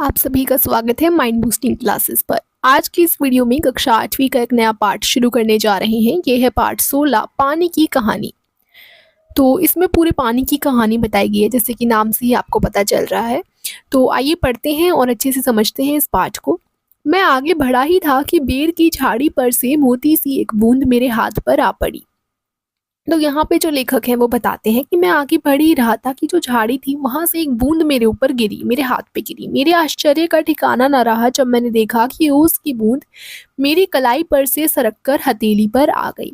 आप सभी का स्वागत है माइंड बूस्टिंग क्लासेस पर। आज की इस वीडियो में कक्षा 8वीं का एक नया पार्ट शुरू करने जा रहे हैं। ये है पार्ट 16 पानी की कहानी। तो इसमें पूरे पानी की कहानी बताई गई है, जैसे कि नाम से ही आपको पता चल रहा है। तो आइए पढ़ते हैं और अच्छे से समझते हैं इस पाठ को। मैं आगे बढ़ा ही था कि बेर की झाड़ी पर से मोती सी एक बूंद मेरे हाथ पर आ पड़ी। तो यहाँ पे जो लेखक हैं वो बताते हैं कि मैं आगे बढ़ ही रहा था कि जो झाड़ी थी वहां से एक बूंद मेरे ऊपर गिरी, मेरे हाथ पे गिरी। मेरे आश्चर्य का ठिकाना न रहा जब मैंने देखा कि ओस की बूंद मेरी कलाई पर से सरक कर हथेली पर आ गई।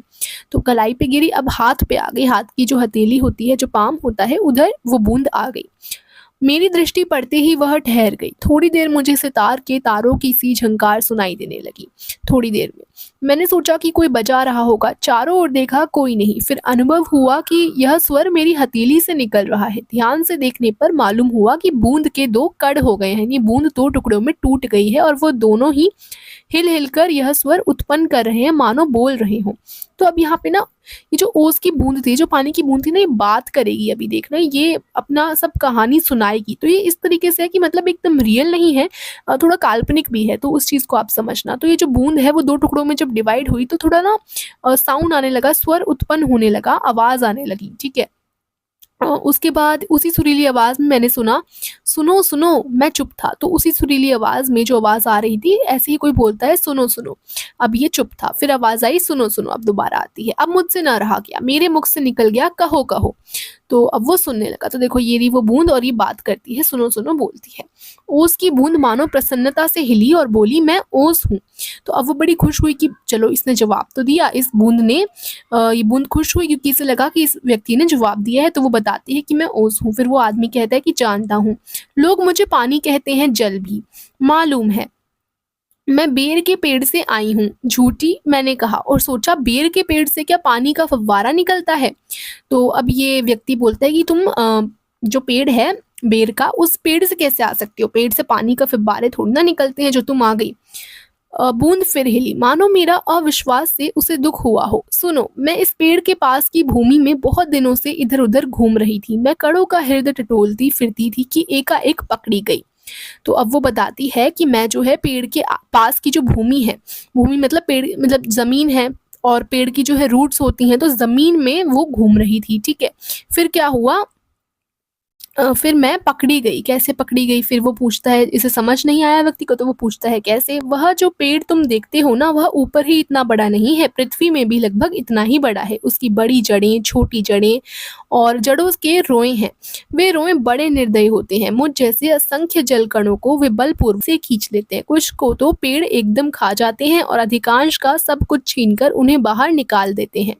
तो कलाई पे गिरी, अब हाथ पे आ गई। हाथ की जो हथेली होती है, जो पाम होता है, उधर वो बूंद आ गई। मेरी दृष्टि पड़ते ही वह ठहर गई। थोड़ी देर मुझे सितार के तारों की सी झंकार सुनाई देने लगी। थोड़ी देर में मैंने सोचा कि कोई बजा रहा होगा। चारों ओर देखा, कोई नहीं। फिर अनुभव हुआ कि यह स्वर मेरी हथेली से निकल रहा है। ध्यान से देखने पर मालूम हुआ कि बूंद के दो कड़ हो गए हैं। ये बूंद दो टुकड़ों में टूट गई है और वो दोनों ही हिल हिल कर यह स्वर उत्पन्न कर रहे हैं, मानो बोल रहे हों। तो अब यहाँ पे ना, ये जो ओस की बूंद थी, जो पानी की बूंद थी ना, ये बात करेगी। अभी देखना, ये अपना सब कहानी सुनाएगी। तो ये इस तरीके से है कि मतलब एकदम रियल नहीं है, थोड़ा काल्पनिक भी है। तो उस चीज को आप समझना। तो ये जो बूंद है वो दो टुकड़ों में जब डिवाइड हुई तो थोड़ा ना साउंड आने लगा, स्वर उत्पन्न होने लगा, आवाज आने लगी। ठीक है। उसके बाद उसी सुरीली आवाज में मैंने सुना, सुनो सुनो। मैं चुप था। तो उसी सुरीली आवाज में जो आवाज आ रही थी, ऐसे ही कोई बोलता है सुनो सुनो। अब ये चुप था, फिर आवाज आई सुनो सुनो। अब दोबारा आती है। अब मुझसे ना रहा गया, मेरे मुख से निकल गया कहो कहो। तो अब वो सुनने लगा। तो देखो, ये रही वो बूंद और ये बात करती है, सुनो सुनो बोलती है। ओस की बूंद मानो प्रसन्नता से हिली और बोली, मैं ओस हूँ। तो अब वो बड़ी खुश हुई कि चलो इसने जवाब तो दिया। इस बूंद ने ये बूंद खुश हुई क्योंकि इसे लगा कि इस व्यक्ति ने जवाब दिया है। तो वो बताती है कि मैं ओस हूँ। फिर वो आदमी कहता है कि जानता हूँ, लोग मुझे पानी कहते हैं, जल भी मालूम है। मैं बेर के पेड़ से आई हूँ। झूठी, मैंने कहा और सोचा, बेर के पेड़ से क्या पानी का फव्वारा निकलता है? तो अब ये व्यक्ति बोलता है कि तुम जो पेड़ है बेर का, उस पेड़ से कैसे आ सकती हो? पेड़ से पानी का फव्वारे थोड़ी ना निकलते हैं जो तुम आ गई। बूंद फिर हिली, मानो मेरा अविश्वास से उसे दुख हुआ हो। सुनो, मैं इस पेड़ के पास की भूमि में बहुत दिनों से इधर उधर घूम रही थी। मैं कड़ों का हृदय टटोलती फिरती थी कि एकाएक पकड़ी गई। तो अब वो बताती है कि मैं जो है पेड़ के पास की जो भूमि है, भूमि मतलब पेड़ मतलब जमीन है, और पेड़ की जो है रूट्स होती हैं, तो जमीन में वो घूम रही थी। ठीक है। फिर क्या हुआ, फिर मैं पकड़ी गई। कैसे पकड़ी गई? फिर वो पूछता है, इसे समझ नहीं आया व्यक्ति को, तो वो पूछता है कैसे। वह जो पेड़ तुम देखते हो ना, वह ऊपर ही इतना बड़ा नहीं है, पृथ्वी में भी लगभग इतना ही बड़ा है। उसकी बड़ी जड़ें, छोटी जड़ें और जड़ों के रोए हैं। वे रोए बड़े निर्दयी होते हैं। मुझ जैसे असंख्य जल कणों को वे बलपूर्वक से खींच लेते हैं। कुछ को तो पेड़ एकदम खा जाते हैं और अधिकांश का सब कुछ छीनकर उन्हें बाहर निकाल देते हैं।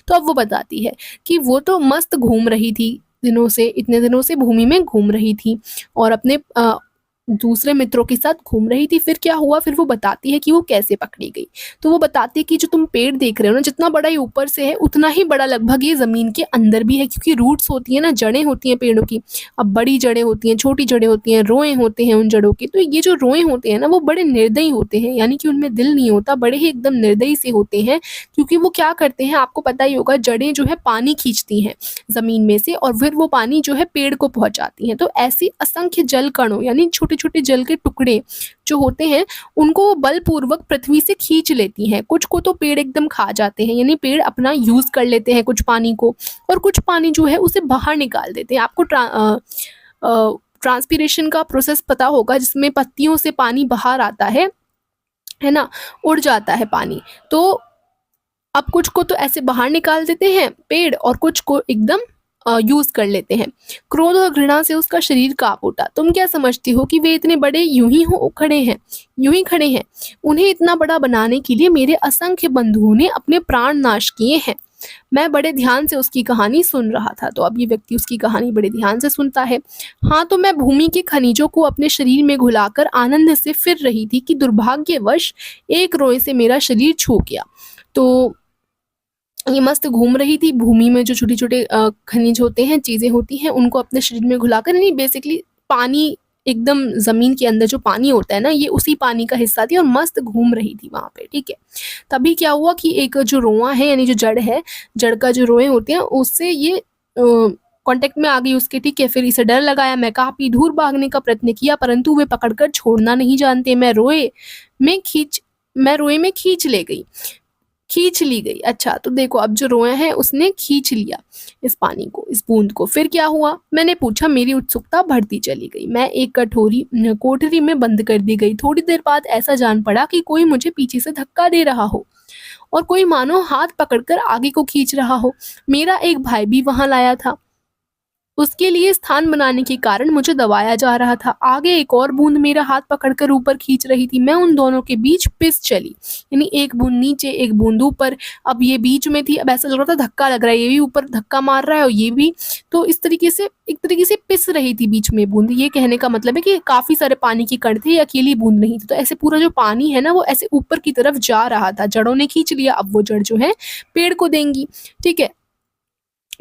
तो अब वो बताती है कि वो तो मस्त घूम रही थी, इतने दिनों से भूमि में घूम रही थी और अपने दूसरे मित्रों के साथ घूम रही थी। फिर क्या हुआ, फिर वो बताती है कि वो कैसे पकड़ी गई। तो वो बताती है कि जो तुम पेड़ देख रहे हो ना, जितना बड़ा ये ऊपर से है, उतना ही बड़ा लगभग ये जमीन के अंदर भी है, क्योंकि रूट्स होती है ना, जड़ें होती हैं पेड़ों की। अब बड़ी जड़ें होती हैं, छोटी जड़ें होती हैं, रोए होते हैं उन जड़ों के। तो ये जो रोए होते हैं ना, वो बड़े निर्दयी होते हैं, यानी कि उनमें दिल नहीं होता, बड़े ही एकदम निर्दयी से होते हैं। क्योंकि वो क्या करते हैं, आपको पता ही होगा, जड़ें जो है पानी खींचती हैं जमीन में से और फिर वो पानी जो है पेड़ को पहुंचाती हैं। तो ऐसी असंख्य जल कणों, यानी छोटे छोटे जल के टुकड़े जो होते हैं, उनको बलपूर्वक पृथ्वी से खींच लेती हैं। कुछ को तो पेड़ एकदम खा जाते हैं, यानी पेड़ अपना यूज कर लेते हैं कुछ पानी को, और कुछ पानी जो है उसे बाहर निकाल देते हैं। आपको ट्रांसपीरेशन का प्रोसेस पता होगा, जिसमें पत्तियों से पानी बाहर आता है ना, उड़ जाता है पानी। तो अब कुछ को तो ऐसे बाहर निकाल देते हैं पेड़, और कुछ को एकदम यूज कर लेते हैं। क्रोध और घृणा से उसका शरीर कांप उठा। तुम क्या समझती हो कि वे इतने बड़े यूं ही खड़े हैं? उन्हें इतना बड़ा बनाने के लिए मेरे असंख्य बंधुओं ने अपने प्राण नाश किए हैं। मैं बड़े ध्यान से उसकी कहानी सुन रहा था। तो अब ये व्यक्ति उसकी कहानी बड़े ध्यान से सुनता है। हाँ, तो मैं भूमि के खनिजों को अपने शरीर में घुलाकर आनंद से फिर रही थी कि दुर्भाग्यवश एक रोए से मेरा शरीर छू गया। तो ये मस्त घूम रही थी भूमि में, जो छोटे छोटे खनिज होते हैं, चीजें होती हैं, उनको अपने शरीर में घुलाकर, नहीं बेसिकली पानी, एकदम जमीन के अंदर जो पानी होता है ना, ये उसी पानी का हिस्सा थी और मस्त घूम रही थी वहां पे। ठीक है। तभी क्या हुआ कि एक जो रोआ है, यानी जो जड़ है, जड़ का जो रोए होते हैं, उससे ये कांटेक्ट में आ गई उसके, ठीक है। फिर इसे डर लगाया, मैं काफी दूर भागने का प्रयत्न किया परंतु वे पकड़कर छोड़ना नहीं जानते। मैं रोए में खींच ली गई। अच्छा, तो देखो अब जो रोया है उसने खींच लिया इस पानी को, इस बूंद को। फिर क्या हुआ, मैंने पूछा। मेरी उत्सुकता बढ़ती चली गई। मैं एक कोठरी में बंद कर दी गई। थोड़ी देर बाद ऐसा जान पड़ा कि कोई मुझे पीछे से धक्का दे रहा हो और कोई मानो हाथ पकड़कर आगे को खींच रहा हो। मेरा एक भाई भी वहां लाया था। उसके लिए स्थान बनाने के कारण मुझे दबाया जा रहा था। आगे एक और बूंद मेरा हाथ पकड़कर ऊपर खींच रही थी। मैं उन दोनों के बीच पिस चली, यानी एक बूंद नीचे एक बूंद ऊपर। अब ये बीच में थी, अब ऐसा लग रहा था धक्का लग रहा है, ये भी ऊपर धक्का मार रहा है और ये भी। तो इस तरीके से एक तरीके से पिस रही थी बीच में बूंद। ये कहने का मतलब है कि काफी सारे पानी के कण थे, अकेली बूंद नहीं थी। तो ऐसे पूरा जो पानी है ना वो ऐसे ऊपर की तरफ जा रहा था। जड़ों ने खींच लिया, अब वो जड़ जो है पेड़ को देंगी, ठीक है।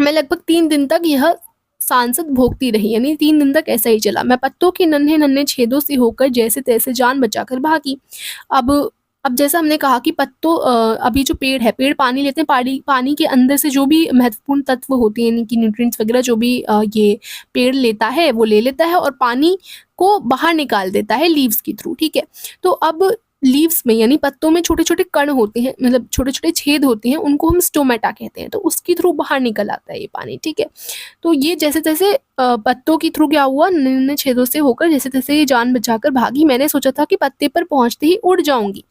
मैं लगभग 3 दिन तक यह सांसद भोगती रही, यानी 3 दिन तक ऐसा ही चला। मैं पत्तों के नन्हे नन्हे छेदों से होकर जैसे तैसे जान बचाकर भागी। अब जैसा हमने कहा कि अभी जो पेड़ है, पेड़ पानी लेते हैं, पानी के अंदर से जो भी महत्वपूर्ण तत्व होते हैं, यानी कि न्यूट्रिएंट्स वगैरह जो भी ये पेड़ लेता है वो ले लेता है और पानी को बाहर निकाल देता है लीव्स के थ्रू, ठीक है। तो अब लीव्स में यानी पत्तों में छोटे छोटे कण होते हैं, मतलब छोटे छोटे छेद होते हैं, उनको हम स्टोमेटा कहते हैं। तो उसके थ्रू बाहर निकल आता है ये पानी, ठीक है। तो ये जैसे तैसे पत्तों के थ्रू क्या हुआ, नन्हे छेदों से होकर जैसे तैसे ये जान बचाकर भागी। मैंने सोचा था कि पत्ते पर पहुंचते ही उड़ जाऊंगी,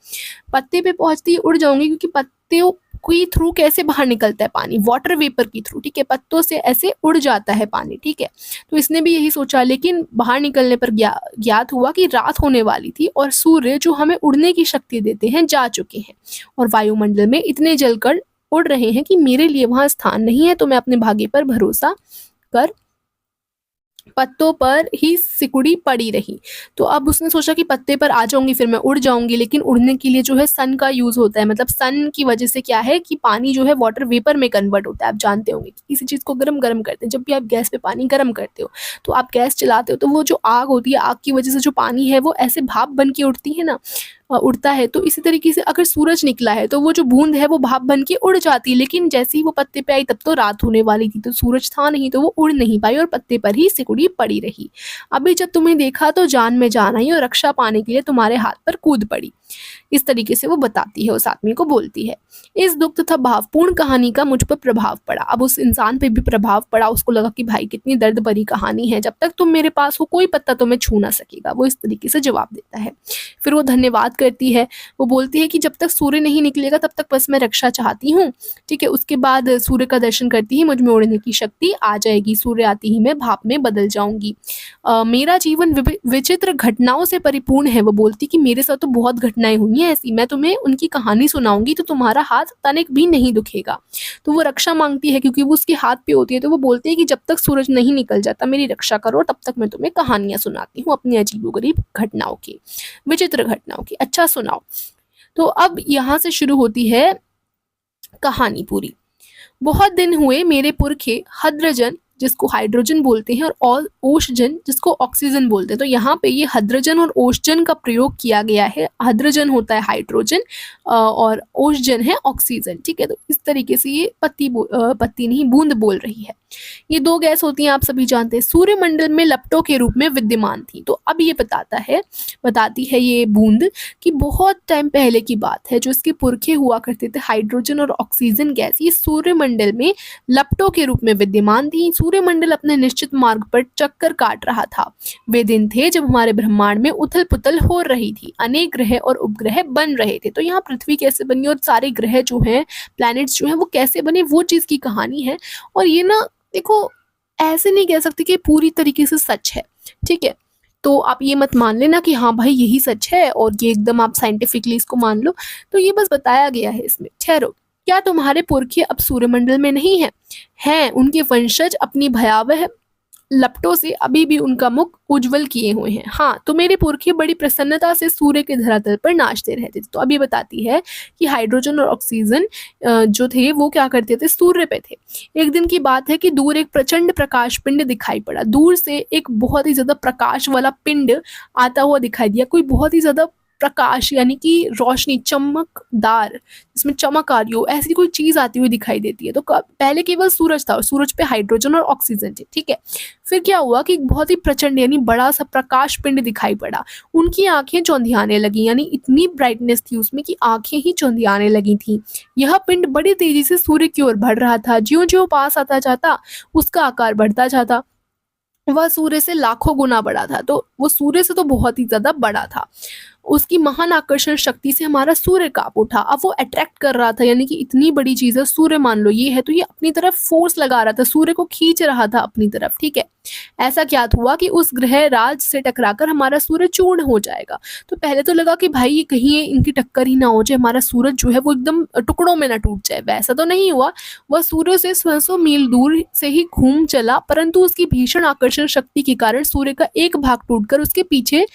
क्योंकि पत्तों के थ्रू कैसे बाहर निकलता है पानी, वाटर वेपर के थ्रू, ठीक है। पत्तों से ऐसे उड़ जाता है पानी, ठीक है। तो इसने भी यही सोचा, लेकिन बाहर निकलने पर ज्ञात हुआ कि रात होने वाली थी और सूर्य जो हमें उड़ने की शक्ति देते हैं जा चुके हैं और वायुमंडल में इतने जलकर उड़ रहे हैं कि मेरे लिए वहां स्थान नहीं है। तो मैं अपने भाग्य पर भरोसा कर पत्तों पर ही सिकुड़ी पड़ी रही। तो अब उसने सोचा कि पत्ते पर आ जाऊंगी फिर मैं उड़ जाऊंगी, लेकिन उड़ने के लिए जो है सन का यूज होता है। मतलब सन की वजह से क्या है कि पानी जो है वाटर वेपर में कन्वर्ट होता है। आप जानते होंगे कि किसी चीज को गरम करते हैं, जब भी आप गैस पे पानी गरम करते हो तो आप गैस चलाते हो तो वो जो आग होती है, आग की वजह से जो पानी है वो ऐसे भाप बन के उठती है ना, उड़ता है। तो इसी तरीके से अगर सूरज निकला है तो वो जो बूंद है वो भाप बन के उड़ जाती है, लेकिन जैसे ही वो पत्ते पे आई तब तो रात होने वाली थी, तो सूरज था नहीं, तो वो उड़ नहीं पाई और पत्ते पर ही सिकुड़ी पड़ी रही। अभी जब तुम्हें देखा तो जान में जान आई और रक्षा पाने के लिए तुम्हारे हाथ पर कूद पड़ी। इस तरीके से वो बताती है, उस आदमी को बोलती है। इस दुख तथा भावपूर्ण कहानी का मुझ पर प्रभाव पड़ा। अब उस इंसान पे भी प्रभाव पड़ा, उसको लगा कि भाई कितनी दर्द भरी कहानी है, जब तक तुम मेरे पास हो कोई पत्ता तुम्हें छू ना सकेगा। वो इस तरीके से जवाब देता है। फिर वो धन्यवाद करती है, वो बोलती है कि जब तक सूर्य नहीं निकलेगा तब तक बस मैं रक्षा चाहती हूँ, ठीक है। उसके बाद सूर्य का दर्शन करती ही मुझ में उड़ने की शक्ति आ जाएगी, सूर्य आते ही मैं भाप में बदल जाऊंगी। मेरा जीवन विचित्र घटनाओं से परिपूर्ण है। वो बोलती कि मेरे साथ तो बहुत घटनाएं हुई हैं ऐसी, मैं तुम्हें उनकी कहानी सुनाऊंगी तो तुम्हारा हाथ तनिक भी नहीं दुखेगा। तो वो रक्षा मांगती है क्योंकि वो उसके हाथ पे होती है। तो वो बोलती है कि जब तक सूरज नहीं निकल जाता मेरी रक्षा करो, तब तक मैं तुम्हें कहानियां सुनाती हूँ अपनी अजीबोगरीब घटनाओं की, विचित्र घटनाओं की। अच्छा सुनाओ। तो अब यहाँ से शुरू होती है कहानी पूरी। बहुत दिन हुए मेरे पुरखे हद्रजन, जिसको हाइड्रोजन बोलते हैं, और ओशजन, जिसको ऑक्सीजन बोलते हैं। तो यहाँ पे ये हद्रजन और ओशजन का प्रयोग किया गया है। हद्रजन होता है हाइड्रोजन और ओशजन है ऑक्सीजन, ठीक है। तो इस तरीके से ये पत्ती नहीं बूंद बोल रही है। ये दो गैस होती हैं, आप सभी जानते हैं, सूर्यमंडल में लपटों के रूप में विद्यमान थी। तो अब ये बताती है ये बूंद कि बहुत टाइम पहले की बात है, जो इसके पुरखे हुआ करते थे हाइड्रोजन और ऑक्सीजन गैस, ये सूर्यमंडल में लपटों के रूप में विद्यमान थी। सूर्यमंडल अपने निश्चित मार्ग पर चक्कर काट रहा था। वे दिन थे जब हमारे ब्रह्मांड में उथल पुथल हो रही थी, अनेक ग्रह और उपग्रह बन रहे थे। तो यहाँ पृथ्वी कैसे बनी और सारे ग्रह जो हैं, प्लैनेट्स जो हैं, वो कैसे बने, वो चीज की कहानी है। और ये ना देखो, ऐसे नहीं कह सकते कि पूरी तरीके से सच है, ठीक है। तो आप ये मत मान लेना कि हाँ भाई यही सच है और ये एकदम आप साइंटिफिकली इसको मान लो। तो ये बस बताया गया है इसमें। ठहरो, क्या तुम्हारे पुरखे अब सूर्यमंडल में नहीं हैं? उनके वंशज अपनी भयावह लपटों से अभी भी उनका मुख उज्जवल किए हुए हैं। हाँ, तो मेरे पुरखे बड़ी प्रसन्नता से सूर्य के धरातल पर नाचते रहते थे। तो अभी बताती है कि हाइड्रोजन और ऑक्सीजन जो थे वो क्या करते थे, सूर्य पे थे। एक दिन की बात है कि दूर एक प्रचंड प्रकाश पिंड दिखाई पड़ा। दूर से एक बहुत ही ज्यादा प्रकाश वाला पिंड आता हुआ दिखाई दिया। कोई बहुत ही ज्यादा प्रकाश यानी कि रोशनी चमकदार, जिसमें चमक आ रही हो, ऐसी कोई चीज़ आती हुई दिखाई देती है। तो पहले केवल सूरज था और सूरज पे हाइड्रोजन और ऑक्सीजन थे, ठीक है। फिर क्या हुआ कि एक बहुत ही प्रचंड यानी बड़ा सा प्रकाश पिंड दिखाई पड़ा। उनकी आंखें चौंधियाने लगी, यानी इतनी ब्राइटनेस थी उसमें कि आंखें ही चौंधियाने लगी थी। यह पिंड बड़ी तेजी से सूर्य की ओर बढ़ रहा था। ज्यों-ज्यों पास आता जाता उसका आकार बढ़ता जाता। वह सूर्य से लाखों गुना बड़ा था, तो वो सूर्य से तो बहुत ही ज़्यादा बड़ा था। उसकी महान आकर्षण शक्ति से हमारा सूर्य काँप उठा। अब वो अट्रैक्ट कर रहा था, यानी कि इतनी बड़ी चीज़ है, सूर्य मान लो ये है, तो ये अपनी तरफ फोर्स लगा रहा था, सूर्य को खींच रहा था अपनी तरफ, ठीक है। ऐसा क्या हुआ कि उस ग्रह राज से टकराकर हमारा सूर्य चूर्ण हो जाएगा। तो पहले तो लगा कि भाई ये कहीं ये इनकी टक्कर ही ना हो जाए, हमारा सूरज जो है वो एकदम टुकड़ों में ना टूट जाए। वैसा तो नहीं हुआ, वह सूर्य से 100 मील दूर से ही घूम चला, परंतु उसकी भीषण आकर्षण शक्ति के कारण सूर्य का एक भाग टूटकर उसके पीछे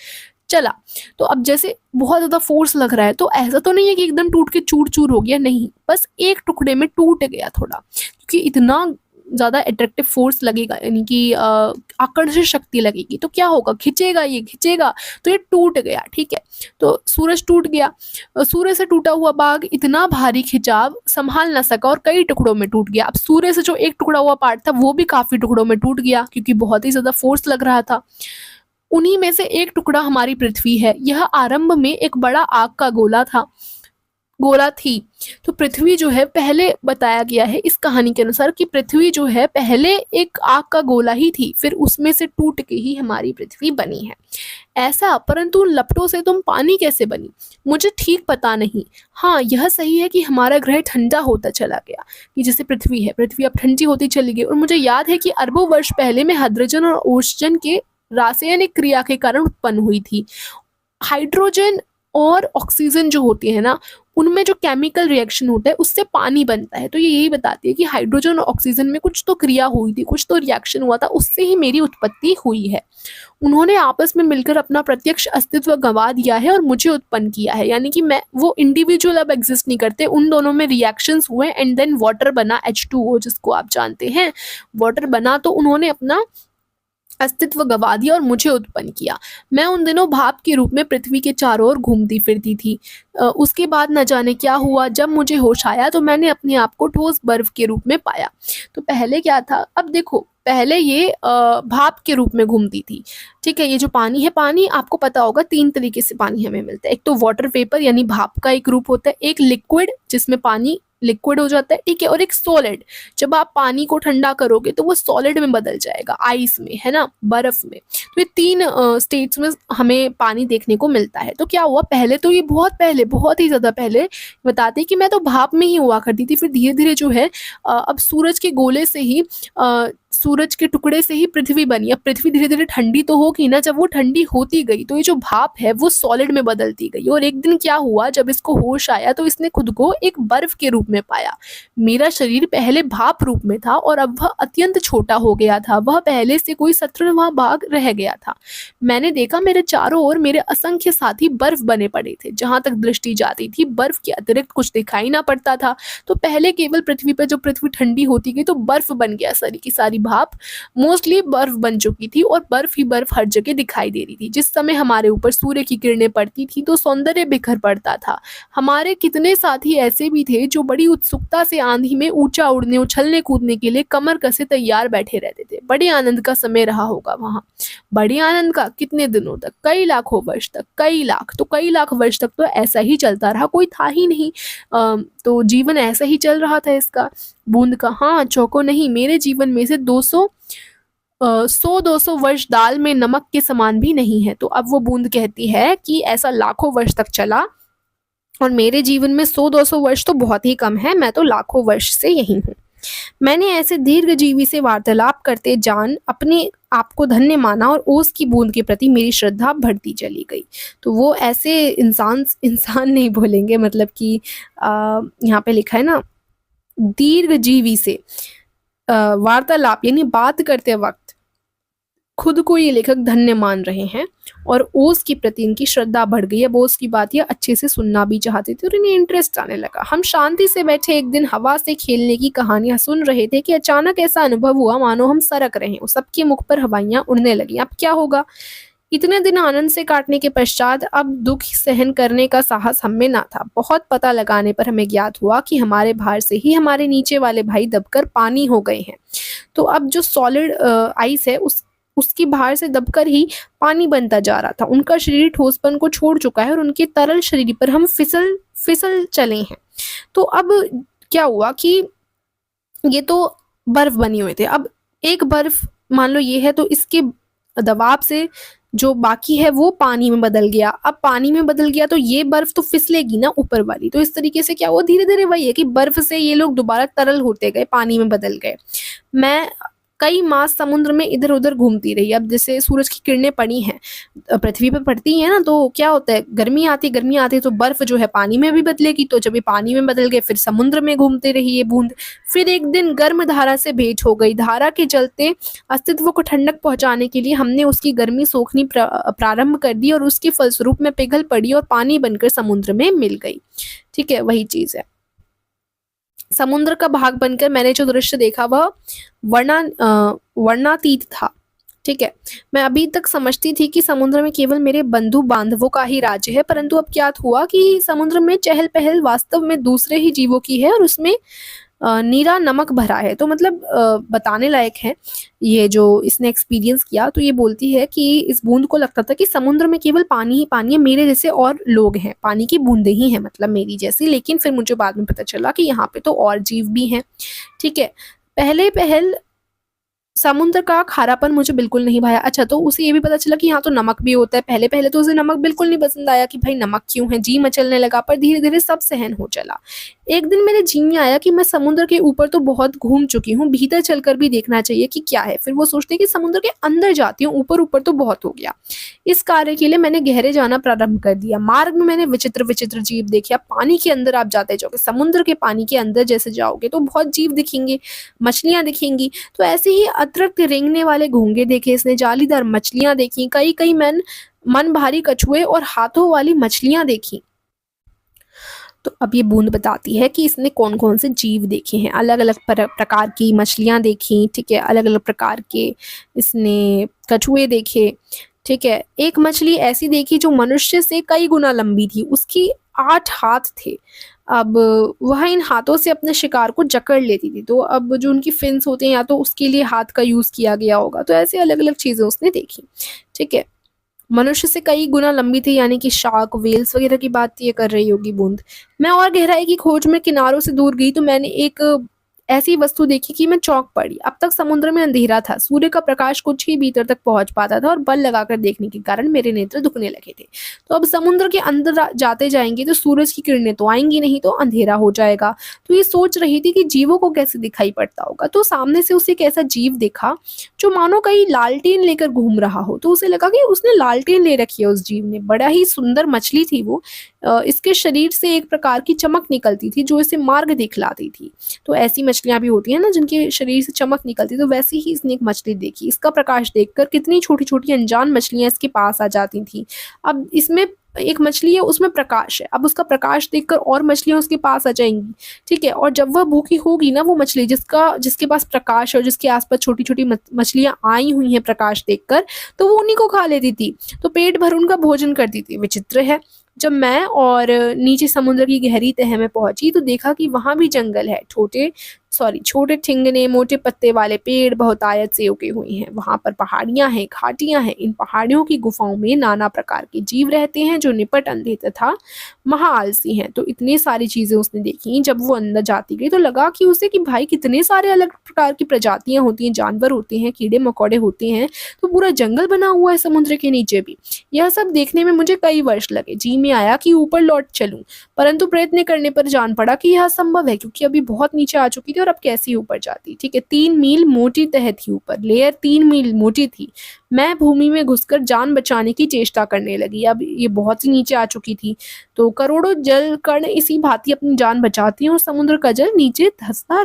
चला। तो अब जैसे बहुत ज़्यादा फोर्स लग रहा है, तो ऐसा तो नहीं है कि एकदम टूट के चूर-चूर हो गया, नहीं, बस एक टुकड़े में टूट गया थोड़ा, क्योंकि इतना ज़्यादा अट्रैक्टिव फोर्स लगेगा, यानी कि आकर्षण शक्ति लगेगी, तो क्या होगा, ये खिंचेगा, तो ये टूट गया, ठीक है। तो सूरज टूट गया। सूर्य से टूटा हुआ भाग इतना भारी खिंचाव संभाल ना सका और कई टुकड़ों में टूट गया। अब सूर्य से जो एक टुकड़ा हुआ पार्ट था वो भी काफ़ी टुकड़ों में टूट गया, क्योंकि बहुत ही ज़्यादा फोर्स लग रहा था। उन्हीं में से एक टुकड़ा हमारी पृथ्वी है। यह आरंभ में एक बड़ा आग का गोला थी। तो पृथ्वी जो है, पहले बताया गया है इस कहानी के अनुसार कि पृथ्वी जो है पहले एक आग का गोला ही थी, फिर उसमें से टूट के ही हमारी पृथ्वी बनी है। ऐसा, परंतु उन लपटों से तुम पानी कैसे बनी, मुझे ठीक पता नहीं। हाँ, यह सही है कि हमारा ग्रह ठंडा होता चला गया, कि जैसे पृथ्वी है, पृथ्वी अब ठंडी होती चली गई। और मुझे याद है कि अरबों वर्ष पहले में हाइड्रोजन और ओजोन के रासायनिक क्रिया के कारण उत्पन्न हुई थी। हाइड्रोजन और ऑक्सीजन जो होती है ना, उनमें जो केमिकल रिएक्शन होता है उससे पानी बनता है। तो ये यही बताती है कि हाइड्रोजन और ऑक्सीजन में कुछ तो क्रिया हुई थी, कुछ तो रिएक्शन हुआ था, उससे ही मेरी उत्पत्ति हुई है। उन्होंने आपस में मिलकर अपना प्रत्यक्ष अस्तित्व गंवा दिया है और मुझे उत्पन्न किया है, यानी कि मैं वो इंडिविजुअल अब एग्जिस्ट नहीं करते, उन दोनों में रिएक्शंस हुए एंड देन वाटर बना, H2O जिसको आप जानते हैं, वाटर बना। तो उन्होंने अपना अस्तित्व गवा दिया और मुझे उत्पन्न किया। मैं उन दिनों भाप के रूप में पृथ्वी के चारों ओर घूमती फिरती थी। उसके बाद न जाने क्या हुआ, जब मुझे होश आया तो मैंने अपने आप को ठोस बर्फ के रूप में पाया। तो पहले क्या था, अब देखो, पहले ये भाप के रूप में घूमती थी, ठीक है। ये जो पानी है, पानी आपको पता होगा 3 तरीके से पानी हमें मिलता है। एक तो वाटर वेपर यानी भाप का एक रूप होता है, एक लिक्विड जिसमें पानी लिक्विड हो जाता है, ठीक है, और एक सॉलिड, जब आप पानी को ठंडा करोगे तो वो सॉलिड में बदल जाएगा, आइस में, है ना, बर्फ में। तो ये 3 स्टेट्स में हमें पानी देखने को मिलता है। तो क्या हुआ, पहले तो ये बहुत ही ज़्यादा पहले बताते हैं कि मैं तो भाप में ही हुआ करती थी, फिर धीरे धीरे जो है अब सूरज के गोले से ही सूरज के टुकड़े से ही पृथ्वी बनी। अब पृथ्वी धीरे धीरे ठंडी तो होगी ना, जब वो ठंडी होती गई तो ये जो भाप है वो सॉलिड में बदलती गई। और एक दिन क्या हुआ, जब इसको होश आया तो इसने खुद को एक बर्फ के रूप में पाया। मेरा शरीर पहले भाप रूप में था और अब वह अत्यंत छोटा हो गया था, वह पहले से कोई 17वां भाग रह गया था। मैंने देखा मेरे चारों ओर मेरे असंख्य साथी बर्फ बने पड़े थे, जहां तक दृष्टि जाती थी बर्फ के अतिरिक्त कुछ दिखाई ना पड़ता था। तो पहले केवल पृथ्वी पर, जो पृथ्वी ठंडी होती गई तो बर्फ बन गया, सारी की सारी भाप मोस्टली बर्फ बन चुकी थी और बर्फ ही बर्फ हर जगह दिखाई दे रही थी। जिस समय हमारे ऊपर सूर्य की किरणें पड़ती थी तो सौंदर्य बिखर पड़ता था। हमारे कितने साथी ऐसे भी थे जो बड़ी उत्सुकता से आंधी में ऊंचा उड़ने, उछलने कूदने के लिए कमर कसे तैयार बैठे रहते थे। बड़े आनंद का समय रहा होगा वहां, बड़े आनंद का, कितने दिनों तक, कई लाखों वर्ष तक, कई लाख वर्ष तक तो ऐसा ही चलता रहा, कोई था ही नहीं। तो जीवन ऐसा ही चल रहा था इसका, बूंद का। हाँ, चौको नहीं, मेरे जीवन में से 100-200 वर्ष दाल में नमक के समान भी नहीं है। तो अब वो बूंद कहती है कि ऐसा लाखों वर्ष तक चला और मेरे जीवन में 100-200 वर्ष तो बहुत ही कम है, मैं तो लाखों वर्ष से यही हूँ। मैंने ऐसे दीर्घजीवी से वार्तालाप करते जान अपने आप को धन्य माना और ओस की बूंद के प्रति मेरी श्रद्धा बढ़ती चली गई। तो वो ऐसे इंसान नहीं बोलेंगे, मतलब कि यहाँ पे लिखा है ना, दीर्घजीवी से वार्तालाप यानी बात करते वक्त खुद को ये लेखक धन्य मान रहे हैं और ओस के प्रति इनकी श्रद्धा बढ़ गई। अब ओस की बात ये अच्छे से सुनना भी चाहते थे और इन्हें इंटरेस्ट आने लगा। हम शांति से बैठे एक दिन हवा से खेलने की कहानियां सुन रहे थे कि अचानक ऐसा अनुभव हुआ मानो हम सरक रहे हैं। सबके मुख पर हवाइयां उड़ने लगी। अब क्या होगा, इतने दिन आनंद से काटने के पश्चात अब दुख सहन करने का साहस हम में ना था। बहुत पता लगाने पर हमें ज्ञात हुआ कि हमारे भार से ही हमारे नीचे वाले भाई दबकर पानी हो गए हैं। तो अब जो सॉलिड आइस है उसकी भार से दबकर ही पानी बनता जा रहा था। उनका शरीर ठोसपन को छोड़ चुका है और उनके तरल शरीर पर हम फिसल फिसल चले हैं। तो अब क्या हुआ कि ये तो बर्फ बनी हुए थे। अब एक बर्फ मान लो ये है, तो इसके दबाव से जो बाकी है वो पानी में बदल गया। अब पानी में बदल गया तो ये बर्फ तो फिसलेगी ना ऊपर वाली। तो इस तरीके से क्या हुआ, धीरे धीरे वही है कि बर्फ से ये लोग दोबारा तरल होते गए, पानी में बदल गए। मैं कई मास समुद्र में इधर उधर घूमती रही। अब जैसे सूरज की किरणें पड़ी हैं, पृथ्वी पर पड़ती हैं ना, तो क्या होता है, गर्मी आती है तो बर्फ जो है पानी में भी बदलेगी। तो जब ये पानी में बदल गए फिर समुद्र में घूमते रही ये बूंद। फिर एक दिन गर्म धारा से भेंट हो गई। धारा के चलते अस्तित्व को ठंडक पहुंचाने के लिए हमने उसकी गर्मी सोखनी प्रारंभ कर दी और उसके फलस्वरूप में पिघल पड़ी और पानी बनकर समुद्र में मिल गई। ठीक है, वही चीज है। समुद्र का भाग बनकर मैंने जो दृश्य देखा वह वर्णातीत था। ठीक है, मैं अभी तक समझती थी कि समुद्र में केवल मेरे बंधु बांधवों का ही राज्य है, परंतु अब क्या हुआ कि समुद्र में चहल पहल वास्तव में दूसरे ही जीवों की है और उसमें नीरा नमक भरा है। तो मतलब बताने लायक है ये जो इसने एक्सपीरियंस किया। तो ये बोलती है कि इस बूंद को लगता था कि समुद्र में केवल पानी ही पानी है, मेरे जैसे और लोग हैं, पानी की बूंदें ही हैं मतलब मेरी जैसी। लेकिन फिर मुझे बाद में पता चला कि यहाँ पे तो और जीव भी हैं। ठीक है, पहले पहल समुद्र का खारापन मुझे बिल्कुल नहीं भाया। अच्छा, तो उसे ये भी पता चला कि यहाँ तो नमक भी होता है। पहले पहले तो उसे नमक बिल्कुल नहीं पसंद आया कि भाई नमक क्यों है, जी मचलने लगा। पर धीरे धीरे सब सहन हो चला। एक दिन मेरे जी में आया कि मैं समुद्र के ऊपर तो बहुत घूम चुकी हूँ, भीतर चलकर भी देखना चाहिए कि क्या है। फिर वो सोचते हैं कि समुद्र के अंदर जाती हूँ, ऊपर ऊपर तो बहुत हो गया। इस कार्य के लिए मैंने गहरे जाना प्रारंभ कर दिया। मार्ग में मैंने विचित्र विचित्र जीव देखे। पानी के अंदर आप जाते जाओगे, समुद्र के पानी के अंदर जैसे जाओगे तो बहुत जीव दिखेंगे, मछलियां दिखेंगी। तो ऐसे ही अतिरिक्त रेंगने वाले घोंगे देखे इसने, जालीदार मछलियां देखी, कई कई मन भारी कछुए और हाथों वाली मछलियां देखी। तो अब ये बूंद बताती है कि इसने कौन कौन से जीव देखे हैं। अलग अलग प्रकार की मछलियां देखी। ठीक है, अलग अलग प्रकार के इसने कछुए देखे। ठीक है, एक मछली ऐसी देखी जो मनुष्य से कई गुना लंबी थी, उसकी 8 हाथ थे। अब वह इन हाथों से अपने शिकार को जकड़ लेती थी। तो अब जो उनकी फिन्स होते हैं या तो उसके लिए हाथ का यूज किया गया होगा। तो ऐसे अलग अलग चीजें उसने देखी। ठीक है, मनुष्य से कई गुना लंबी थी, यानी कि शार्क, वेल्स वगैरह की बात ये कर रही होगी बूंद। मैं और गहराई की खोज में किनारों से दूर गई तो मैंने एक ऐसी वस्तु देखी कि मैं चौंक पड़ी। अब तक समुद्र में अंधेरा था, सूर्य का प्रकाश कुछ ही भीतर तक पहुंच पाता था और बल लगाकर देखने के कारण मेरे नेत्र दुखने लगे थे। तो अब समुद्र के अंदर जाते जाएंगे तो सूरज की किरणें तो आएंगी नहीं, तो अंधेरा हो जाएगा। तो ये सोच रही थी कि जीवों को कैसे दिखाई पड़ता होगा। तो सामने से उसे एक ऐसा जीव देखा जो मानो कहीं लालटेन लेकर घूम रहा हो। तो उसे लगा कि उसने लालटेन ले रखी है उस जीव ने। बड़ा ही सुंदर मछली थी वो। इसके शरीर से एक प्रकार की चमक निकलती थी जो इसे मार्ग दिखलाती थी। तो ऐसी मछलियां भी होती हैं ना जिनके शरीर से चमक निकलती, तो वैसी ही इसने एक मछली देखी। इसका प्रकाश देखकर कितनी छोटी छोटी अनजान मछलियां इसके पास आ जाती थी। अब इसमें एक मछली है, उसमें प्रकाश है। अब उसका प्रकाश देखकर और मछलियां उसके पास आ जाएंगी। ठीक है, और जब वह भूखी होगी ना, वो मछली जिसके पास प्रकाश है और जिसके आसपास छोटी छोटी मछलियां आई हुई हैं प्रकाश देखकर, तो वो उन्हीं को खा लेती थी। तो पेट भर उनका भोजन करती थी। विचित्र है, जब मैं और नीचे समुद्र की गहरी तह में पहुंची तो देखा कि वहां भी जंगल है। छोटे ठिंगने मोटे पत्ते वाले पेड़ बहुतायत से उगे हुए हैं। वहां पर पहाड़ियां हैं, घाटियां हैं। इन पहाड़ियों की गुफाओं में नाना प्रकार के जीव रहते हैं जो निपट, अंधे तथा महाआलसी हैं। तो इतनी सारी चीजें उसने देखी। जब वो अंदर जाती गई तो लगा कि उसे कि भाई कितने सारे अलग प्रकार की प्रजातियां होती हैं, जानवर होते हैं, कीड़े मकोड़े होते हैं। तो पूरा जंगल बना हुआ है समुद्र के नीचे भी। यह सब देखने में मुझे कई वर्ष लगे। जी में आया कि ऊपर लौट चलूं, परंतु प्रयत्न करने पर जान पड़ा कि यह असंभव है, क्योंकि अभी बहुत नीचे आ चुकी थी और अब कैसे ऊपर जाती। ठीक है, 3 मील मोटी तह थी ऊपर, लेयर 3 मील मोटी थी। मैं भूमि में घुसकर जान बचाने की चेष्टा करने लगी। अब ये बहुत ही नीचे आ चुकी थी। तो करोड़ों जल कण इसी भांति अपनी जान बचाती हैं और समुद्र का जल नीचे धंसता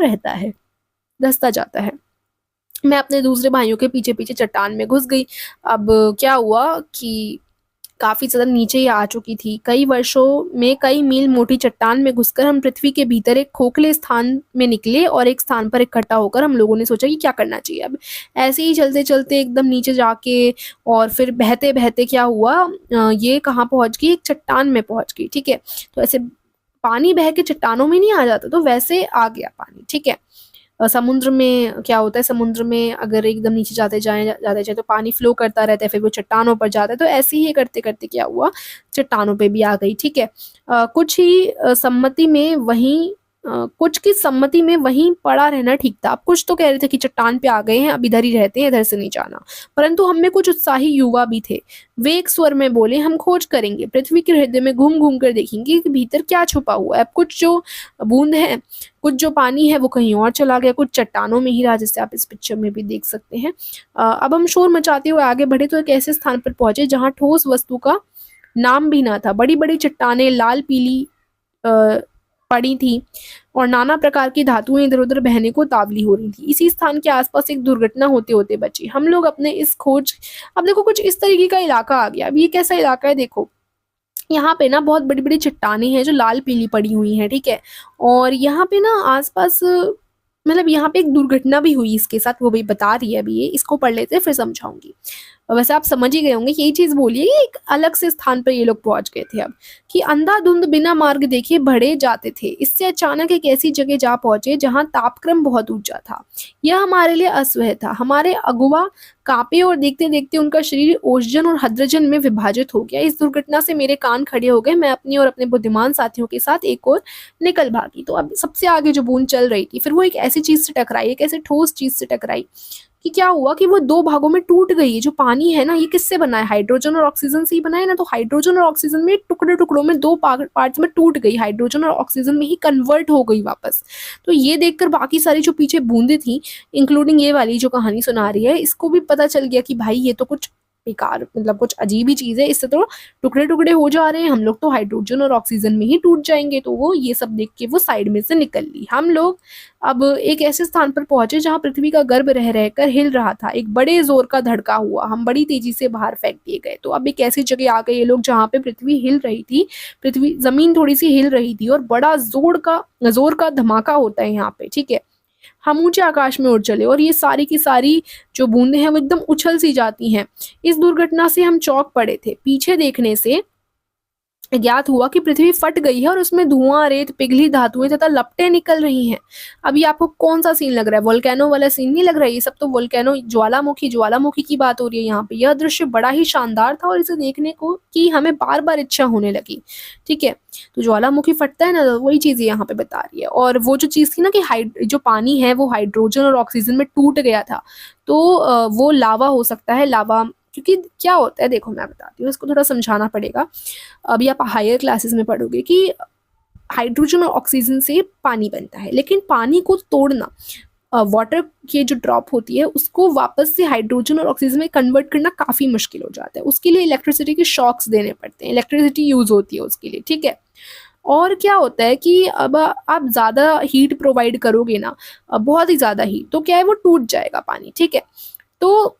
जाता है। मैं अपने दूसरे भाइयों के पीछे पीछे चट्टान में घुस गई। अब क्या हुआ कि काफ़ी ज़्यादा नीचे ही आ चुकी थी। कई वर्षों में कई मील मोटी चट्टान में घुसकर हम पृथ्वी के भीतर एक खोखले स्थान में निकले और एक स्थान पर इकट्ठा होकर हम लोगों ने सोचा कि क्या करना चाहिए अब। ऐसे ही चलते-चलते एकदम नीचे जाके और फिर बहते-बहते क्या हुआ, ये कहाँ पहुँच गई, एक चट्टान में पहुँच गई, ठीक है? तो ऐसे पानी बह के चट्टानों में नहीं आ जाता, तो वैसे आ गया पानी, ठीक है? समुद्र में क्या होता है, समुद्र में अगर एकदम नीचे जाते जाएँ तो पानी फ्लो करता रहता है, फिर वो चट्टानों पर जाता है, तो ऐसे ही करते-करते क्या हुआ, चट्टानों पे भी आ गई, ठीक है। कुछ की सम्मति में वहीं पड़ा रहना ठीक था। अब कुछ तो कह रहे थे कि चट्टान पे आ गए हैं, अब इधर ही रहते हैं, इधर से नहीं जाना। परंतु हम में कुछ उत्साही युवा भी थे। वे एक स्वर में बोले, हम खोज करेंगे, पृथ्वी के हृदय में घूम-घूम कर देखेंगे कि भीतर क्या छुपा हुआ है। अब कुछ जो बूँद है, कुछ जो पानी है वो कहीं और चला गया, कुछ चट्टानों में ही रहा, जैसे आप इस पिक्चर में भी देख सकते हैं। अब हम शोर मचाते हुए आगे बढ़े तो एक ऐसे स्थान पर पहुँचे जहाँ ठोस वस्तु का नाम भी ना था। बड़ी-बड़ी चट्टानें लाल-पीली अ, पड़ी थी और नाना प्रकार की धातुएँ इधर-उधर बहने को तावली हो रही थी। इसी स्थान के आस-पास एक दुर्घटना होते-होते बची। हम लोग अपने इस खोज अब देखो कुछ इस तरीके का इलाका आ गया। अब ये कैसा इलाका है देखो, यहाँ पे ना बहुत बड़ी-बड़ी चट्टानें हैं जो लाल-पीली पड़ी हुई हैं, ठीक है? और यहाँ पे ना आस-पास मतलब यहाँ पे एक दुर्घटना भी हुई इसके साथ, वो भी बता रही है अभी ये, इसको पढ़ लेते हैं फिर समझाऊँगी। वैसे आप समझ ही गए होंगे, यही चीज़ बोली है, ये एक अलग से स्थान पर ये लोग पहुँच गए थे अब, कि अंधाधुंध बिना मार्ग देखे बढ़े जाते थे। इससे अचानक एक ऐसी जगह जा पहुँचे जहाँ तापक्रम बहुत ऊँचा था। यह हमारे लिए असह्य था। हमारे अगुआ काँपे और देखते-देखते उनका शरीर ओजन और हाइड्रोजन में विभाजित हो गया। इस दुर्घटना से मेरे कान खड़े हो गए। मैं अपनी और अपने बुद्धिमान साथियों के साथ एक ओर निकल भागी। तो अब सबसे आगे जो बूँद चल रही थी, फिर वो एक ऐसी चीज़ से टकराई, एक ऐसे ठोस चीज़ से टकराई कि क्या हुआ कि वो 2 भागों में टूट गई। जो पानी है ना, ये किससे बना है? हाइड्रोजन और ऑक्सीजन से ही बना है ना, तो हाइड्रोजन और ऑक्सीजन में टुकड़े-टुकड़ों में 2 पार्ट्स में टूट गई, हाइड्रोजन और ऑक्सीजन में ही कन्वर्ट हो गई वापस। तो ये देखकर बाकी सारी जो पीछे बूँदें थी, इंक्लूडिंग ये वाली जो कहानी सुना रही है, इसको भी पता चल गया कि भाई ये तो कुछ बेकार, मतलब कुछ अजीब ही चीज़ है, इससे तो टुकड़े-टुकड़े हो जा रहे हैं, हम लोग तो हाइड्रोजन और ऑक्सीजन में ही टूट जाएँगे। तो वो ये सब देख के वो साइड में से निकल ली। हम लोग अब एक ऐसे स्थान पर पहुँचे जहाँ पृथ्वी का गर्भ रह-रहकर हिल रहा था। एक बड़े ज़ोर का धड़का हुआ, हम बड़ी तेज़ी से बाहर फेंक दिए गए। तो अब एक ऐसी जगह आ गए ये लोग जहाँ पे पृथ्वी हिल रही थी, पृथ्वी ज़मीन थोड़ी-सी हिल रही थी और बड़ा ज़ोर का धमाका होता है यहाँ पे, ठीक है? हम ऊँचे आकाश में उड़ चले और ये सारी की सारी जो बूँदें हैं वो एकदम उछल-सी जाती हैं। इस दुर्घटना से हम चौंक पड़े थे। पीछे देखने से ज्ञात हुआ कि पृथ्वी फट गई है और उसमें धुआं, रेत, पिघली धातुएँ तथा लपटें निकल रही हैं। अब ये आपको कौन-सा सीन लग रहा है? वोल्केनो वाला सीन नहीं लग रहा है? ये सब तो वोल्केनो ज्वालामुखी की बात हो रही है यहाँ पे। यह दृश्य बड़ा ही शानदार था और इसे देखने को की हमें बार-बार इच्छा होने लगी। ठीक है? तो ज्वालामुखी फटता है ना, तो वही चीज़ यहाँ पे बता रही है। और वो जो चीज़ थी ना कि जो पानी है वो हाइड्रोजन और ऑक्सीजन में टूट गया था। तो वो लावा हो सकता है, लावा, क्योंकि क्या होता है देखो मैं बताती हूँ, इसको थोड़ा समझाना पड़ेगा। अभी आप हायर क्लासेस में पढ़ोगे कि हाइड्रोजन और ऑक्सीजन से पानी बनता है, लेकिन पानी को तोड़ना, वाटर की जो ड्रॉप होती है उसको वापस से हाइड्रोजन और ऑक्सीजन में कन्वर्ट करना काफ़ी मुश्किल हो जाता है। उसके लिए इलेक्ट्रिसिटी के शॉक्स देने पड़ते हैं, इलेक्ट्रिसिटी यूज़ होती है उसके लिए, ठीक है? और क्या होता है कि अब आप ज़्यादा हीट प्रोवाइड करोगे ना, बहुत ही ज़्यादा हीट, तो क्या है वो टूट जाएगा पानी, ठीक है? तो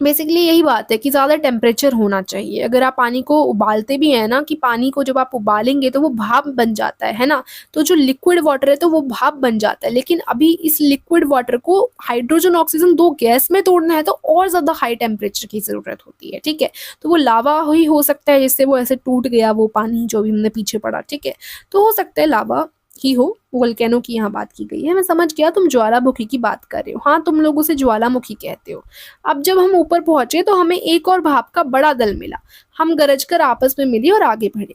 बेसिकली यही बात है कि ज़्यादा टेम्परेचर होना चाहिए। अगर आप पानी को उबालते भी हैं ना, कि पानी को जब आप उबालेंगे तो वो भाप बन जाता है ना? तो जो लिक्विड वाटर है तो वो भाप बन जाता है, लेकिन अभी इस लिक्विड वाटर को हाइड्रोजन, ऑक्सीजन 2 गैस में तोड़ना है तो और ज़्यादा हाई टेम्परेचर की ज़रूरत होती है, ठीक है? तो वो लावा ही हो सकता है जिससे वो ऐसे टूट गया वो पानी जो भी हमने पीछे पढ़ा, ठीक है? तो हो सकता है लावा ही हो, वोल्केनो की यहाँ बात की गई है। मैं समझ गया तुम ज्वालामुखी की बात कर रहे हो। हाँ, तुम लोग उसे ज्वालामुखी कहते हो। अब जब हम ऊपर पहुंचे तो हमें एक और भाप का बड़ा दल मिला। हम गरजकर आपस में मिले और आगे बढ़े।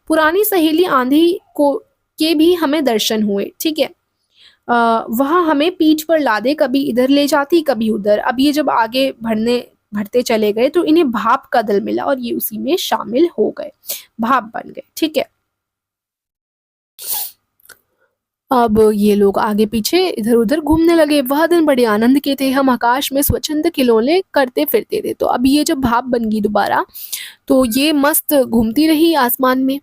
पुरानी सहेली आंधी को के भी हमें दर्शन हुए, ठीक है? वह हमें पीठ पर लादे कभी इधर ले जाती कभी उधर। अब ये जब आगे बढ़ते चले गए तो इन्हें भाप का दल मिला और ये उसी में शामिल हो गए, भाप बन गए, ठीक है? अब ये लोग आगे पीछे इधर-उधर घूमने लगे। वह दिन बड़े आनंद के थे। हम आकाश में स्वच्छंद खिलौने करते फिरते थे। तो अब ये जब भाप बन गई दोबारा, तो ये मस्त घूमती रही आसमान में।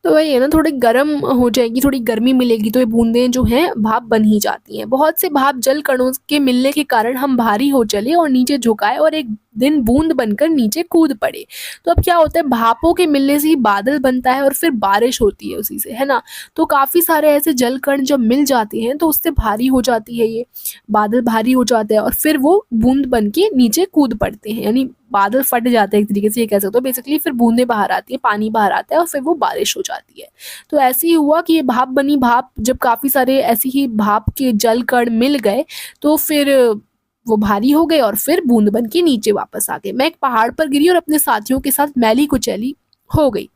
तो वही है ना, थोड़ी गर्म हो जाएगी, थोड़ी गर्मी मिलेगी तो ये बूंदें जो हैं भाप बन ही जाती हैं। बहुत से भाप जल कणों के मिलने के कारण हम भारी हो चले और नीचे झुकाए और एक दिन बूंद बनकर नीचे कूद पड़े। तो अब क्या होता है, भापों के मिलने से ही बादल बनता है और फिर बारिश होती है उसी से, है ना। तो काफ़ी सारे ऐसे जल कण जब मिल जाते हैं तो उससे भारी हो जाती है ये, बादल भारी हो जाते हैं और फिर वो बूंद बन के नीचे कूद पड़ते हैं, यानी बादल फट जाते हैं एक तरीके से, ये कह सकते हो। बेसिकली फिर बूंदें बाहर आती है, पानी बाहर आता है और फिर वो बारिश हो जाती है। तो ऐसे ही हुआ कि ये भाप बनी, भाप जब काफ़ी सारे ऐसी ही भाप के जल कण मिल गए तो फिर वो भारी हो गए और फिर बूंद बन के नीचे वापस आ गए। मैं एक पहाड़ पर गिरी और अपने साथियों के साथ मैली कुचैली हो गई,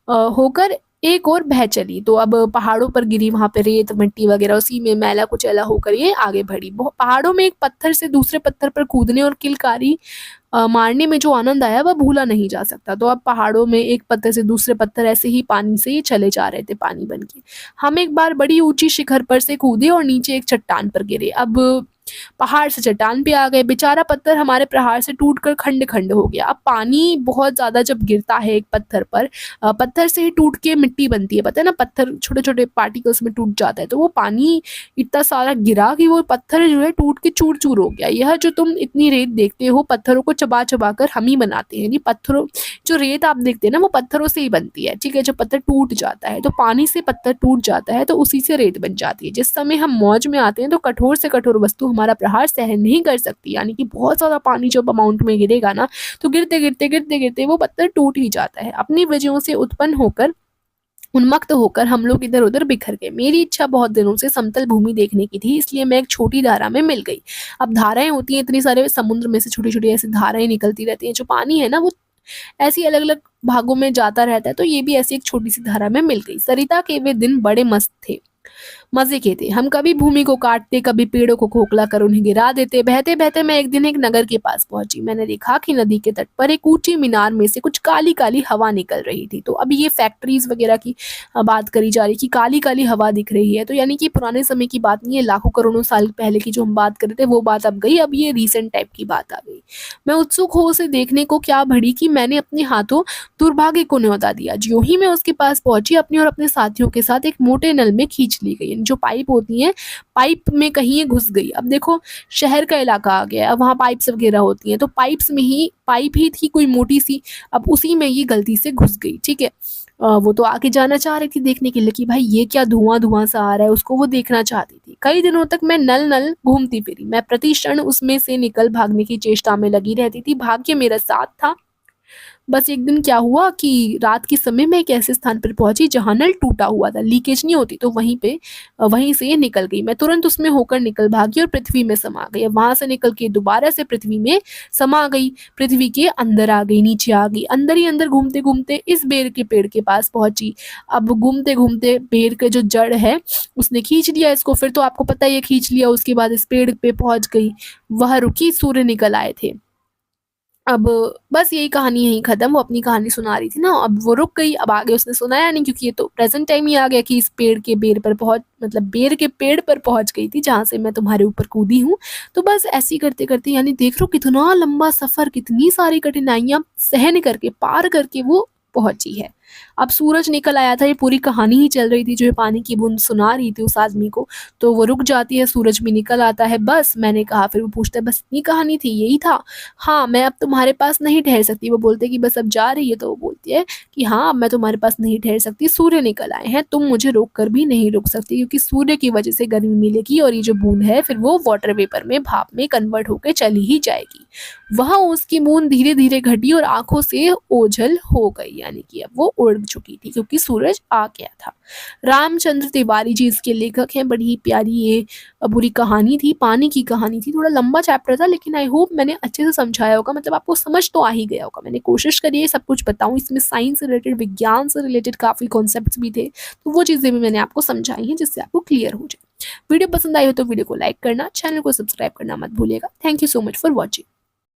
होकर एक और बह चली। तो अब पहाड़ों पर गिरी, वहाँ पे रेत मिट्टी वगैरह, उसी में मैला कुचैला होकर ये आगे बढ़ी। पहाड़ों में एक पत्थर से दूसरे पत्थर पर कूदने और किलकारी मारने में जो आनंद आया वह भूला नहीं जा सकता। तो अब पहाड़ों में एक पत्थर से दूसरे पत्थर ऐसे ही पानी से ये चले जा रहे थे, पानी बन के। हम एक बार बड़ी ऊंची शिखर पर से कूदे और नीचे एक चट्टान पर गिरे। अब पहाड़ से चट्टान पे आ गए, बेचारा पत्थर हमारे प्रहार से टूटकर खंड खंड हो गया। अब पानी बहुत ज्यादा जब गिरता है एक पत्थर पर, पत्थर से ही टूट के मिट्टी बनती है, पता है ना, पत्थर छोटे छोटे पार्टिकल्स में टूट जाता है। तो वो पानी इतना सारा गिरा कि वो पत्थर जो है टूट के चूर चूर हो गया। यह जो तुम इतनी रेत देखते हो, पत्थरों को चबा चबा कर हम ही बनाते हैं, यानी पत्थरों, जो रेत आप देखते हैं ना वो पत्थरों से ही बनती है, ठीक है। जब पत्थर टूट जाता है तो पानी से पत्थर टूट जाता है तो उसी से रेत बन जाती है। जिस समय हम मौज में आते हैं तो कठोर से कठोर वस्तु हमारा प्रहार सहन नहीं कर सकती, यानी कि बहुत ज़्यादा पानी जब अमाउंट में गिरेगा ना तो गिरते गिरते गिरते गिरते वो पत्थर टूट ही जाता है। अपनी वजहों से उत्पन्न होकर, उन्मत्त होकर हम लोग इधर उधर बिखर गए। मेरी इच्छा बहुत दिनों से समतल भूमि देखने की थी, इसलिए मैं एक छोटी धारा में मिल गई। अब धाराएं होती हैं इतनी सारे, समुद्र में से छोटी छोटी ऐसी धाराएं निकलती रहती हैं। जो पानी है ना वो ऐसी अलग अलग भागों में जाता रहता है, तो ये भी ऐसी एक छोटी सी धारा में मिल गई। सरिता के वे दिन बड़े मस्त थे, मजे के थे। हम कभी भूमि को काटते, कभी पेड़ों को खोखला कर उन्हें गिरा देते। बहते बहते मैं एक दिन एक नगर के पास पहुंची। मैंने देखा कि नदी के तट पर एक ऊंची मीनार में से कुछ काली काली हवा निकल रही थी। तो अभी ये फैक्ट्रीज वगैरह की बात करी जा रही कि काली काली हवा दिख रही है, तो यानी कि पुराने समय की बात नहीं है, लाखों करोड़ों साल पहले की जो हम बात कर रहे थे वो बात अब गई, अब ये रिसेंट टाइप की बात आ गई। मैं उत्सुक हो उसे देखने को क्या बढ़ी कि मैंने अपने हाथों दुर्भाग्य को न्योता दिया। ज्यों ही मैं उसके पास पहुंची, अपने और अपने साथियों के साथ एक मोटे नल में खींच ली गई। जो पाइप होती हैं, पाइप में कहीं ये घुस गई। अब देखो शहर का इलाका आ गया, अब वहाँ पाइप्स वगैरह होती हैं, तो पाइप्स में ही, पाइप ही थी कोई मोटी सी, अब उसी में ये गलती से घुस गई, ठीक है। वो तो आगे जाना चाह रही थी देखने के लिए कि भाई ये क्या धुआं धुआं सा आ रहा है, उसको वो देखना चाहती थी। कई दिनों तक मैं नल नल घूमती फिरी, मैं प्रति क्षण उसमें से निकल भागने की चेष्टा में लगी रहती थी। भाग्य मेरा साथ था। बस एक दिन क्या हुआ कि रात के समय में एक ऐसे स्थान पर पहुंची जहां नल टूटा हुआ था, लीकेज नहीं होती, तो वहीं से ये निकल गई। मैं तुरंत उसमें होकर निकल भागी और पृथ्वी में समा गई। अब वहां से निकल के दोबारा से पृथ्वी में समा गई, पृथ्वी के अंदर आ गई, नीचे आ गई, अंदर ही अंदर घूमते घूमते इस बेर के पेड़ के पास पहुंची। अब घूमते घूमते बेर के जो जड़ है उसने खींच लिया इसको, फिर तो आपको पता है ये खींच लिया, उसके बाद इस पेड़ पे पहुंच गई। वह रुकी, सूर्य निकल आए थे। अब बस यही कहानी यहीं खत्म। वो अपनी कहानी सुना रही थी ना, अब वो रुक गई, अब आगे उसने सुनाया नहीं, क्योंकि ये तो प्रेजेंट टाइम ही आ गया कि इस पेड़ के बेर पर पहुंच, मतलब बेर के पेड़ पर पहुंच गई थी जहां से मैं तुम्हारे ऊपर कूदी हूँ। तो बस ऐसी करते करते, यानी देख लो कितना लंबा सफर, कितनी सारी कठिनाइयां सहन करके, पार करके वो पहुंची है। अब सूरज निकल आया था, ये पूरी कहानी ही चल रही थी जो ये पानी की बूंद सुना रही थी उस आदमी को। तो वो रुक जाती है, सूरज भी निकल आता है। बस मैंने कहा, फिर वो पूछता है बस इतनी कहानी थी, यही था? हाँ, मैं अब तुम्हारे पास नहीं ठहर सकती। वो बोलते कि बस अब जा रही है, तो वो बोलती है कि हाँ अब मैं तुम्हारे पास नहीं ठहर सकती, सूर्य निकल आए हैं, तुम मुझे रोक कर भी नहीं रोक सकती, क्योंकि सूर्य की वजह से गर्मी मिलेगी और ये जो बूंद है फिर वो वाटर वेपर में, भाप में कन्वर्ट होकर चली ही जाएगी। वह उसकी बूंद धीरे धीरे घटी और आंखों से ओझल हो गई, यानी कि अब वो उड़ चुकी थी क्योंकि सूरज आ गया था। रामचंद्र तिवारी जी इसके लेखक हैं। बड़ी प्यारी ये पूरी कहानी थी, पानी की कहानी थी। थोड़ा लंबा चैप्टर था, लेकिन आई होप मैंने अच्छे से समझाया होगा, मतलब आपको समझ तो आ ही गया होगा। मैंने कोशिश करी है सब कुछ बताऊं, इसमें साइंस से रिलेटेड, विज्ञान से रिलेटेड काफ़ी कॉन्सेप्ट्स भी थे, तो वो चीज़ें भी मैंने आपको समझाई हैं जिससे आपको क्लियर हो जाए। वीडियो पसंद आई हो तो वीडियो को लाइक करना, चैनल को सब्सक्राइब करना मत भूलिएगा। Thank you so much for watching.